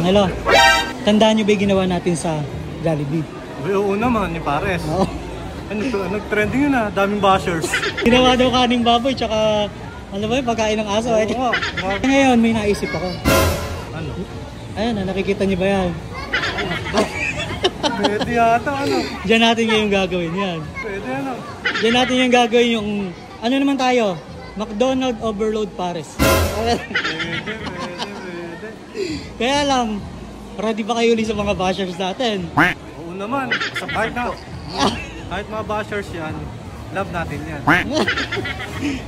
Angelo, tandaan nyo ba yung ginawa natin sa Jollibee? Oo naman, ni Pares. Oo. Nag-trending yun daming bashers. Ginawa daw kaning baboy, tsaka ano ba yung pagkain ng aso? Oo. Ngayon, may naisip ako. Ano? Ayan, nakikita nyo ba yan? Pwede yata, ano? Diyan natin yung gagawin yan. Pwede, ano? Diyan natin yung gagawin yung, ano naman tayo? McDonald's Overload Pares. Pwede. Kaya lang, ready ba kayo ulit sa mga bashers natin? Oo naman. Kahit mga bashers yan, love natin yan.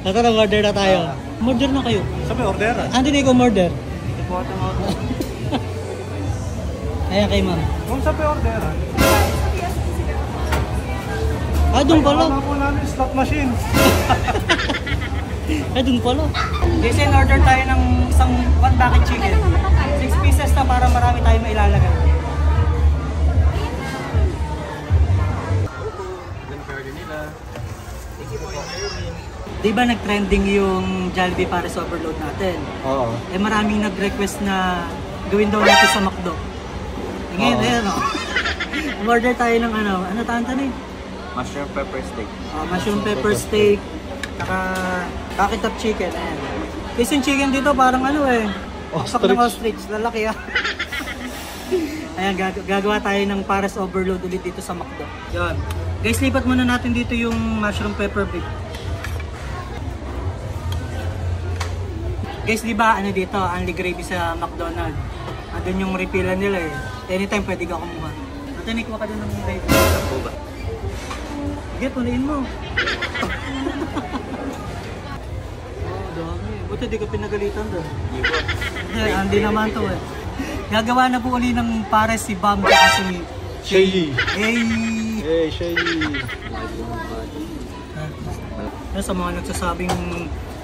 Tara, order na tayo. Order na kayo. Sabi, orderan. Hindi ko order. Ipota mo ako. Ayan kay ma'am. Kung sabi, orderan. Doon pala. Ay, po namin slot machine. Doon pala. Kasi in-order tayo ng isang 1 bucket chicken. 6 pieces na para marami tayo mailalagay. Di ba nag-trending yung Jollibee Pares Overload natin? Oo. Maraming nag-request na gawin daw natin sa McDo. Ngayon, ayan o. Umorder tayo ng ano tawag Mushroom pepper steak. Mushroom pepper steak. Saka bucket of chicken. Ayan. Kasi yung chicken dito parang pasak ng ostrich. Lalaki Ayan, gagawa tayo ng Pares Overload ulit dito sa McDo. Yan. Guys, lipat muna natin dito yung mushroom pepper bake. Guys, di ba dito, only gravy sa McDonald's. Andun yung refillan nila Anytime pwede ka kumuha. Natanik mo ka din ng gravy. Ano ba? Sige, punain mo. Dami. Buti di ka pinagalitan doon. Hindi naman to Gagawa na po uli ng Pares si Bam kasi Shay. Hey, Shay. Sa mga nagsasabing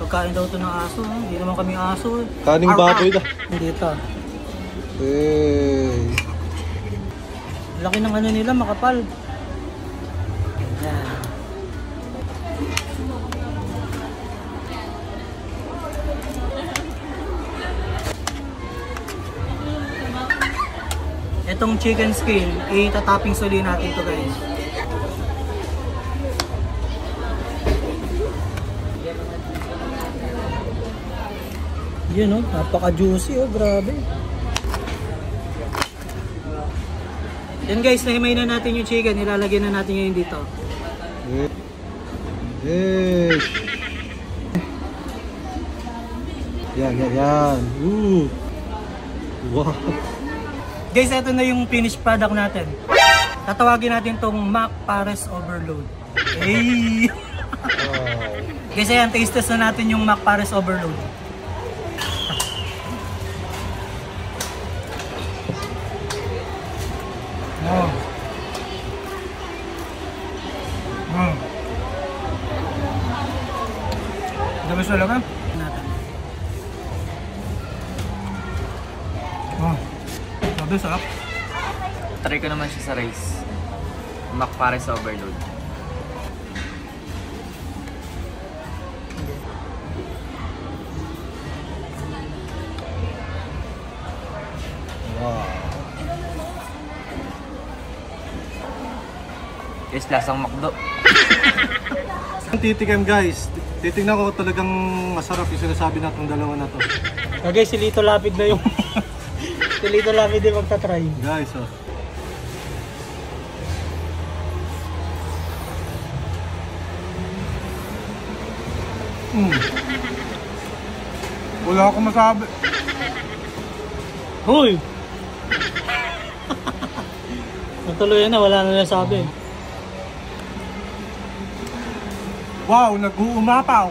pagkain daw ito ng aso, hindi naman kami aso. Kaning baboy da. Dito. Hey. Laki ng nila, makapal. Yan. Itong chicken skin, itatapping suli natin ito guys. Yun napaka-juicy grabe. Yan guys, nahimay na natin yung chicken, ilalagay na natin yun dito. Yes. Yan. Wow. Guys, ito na yung finished product natin. Tatawagin natin tong Mac Pares Overload. Hey! Guys, ayan, taste test na natin yung Mac Pares Overload. Dami talaga. Sabi, sarap. Try ko naman siya sa rice. Mac Pares Overload. Wow. Yes, lasang McDo. Titikim guys. Titignan ko talagang masarap yung sinasabi natong dalawa na to. Okay, si Lito Lapid na yung si Lito Lapid din magta-try. Guys, Wala akong masabi. Hoy! Natuloy na, wala na nasabi. Wow, nag-uumapaw.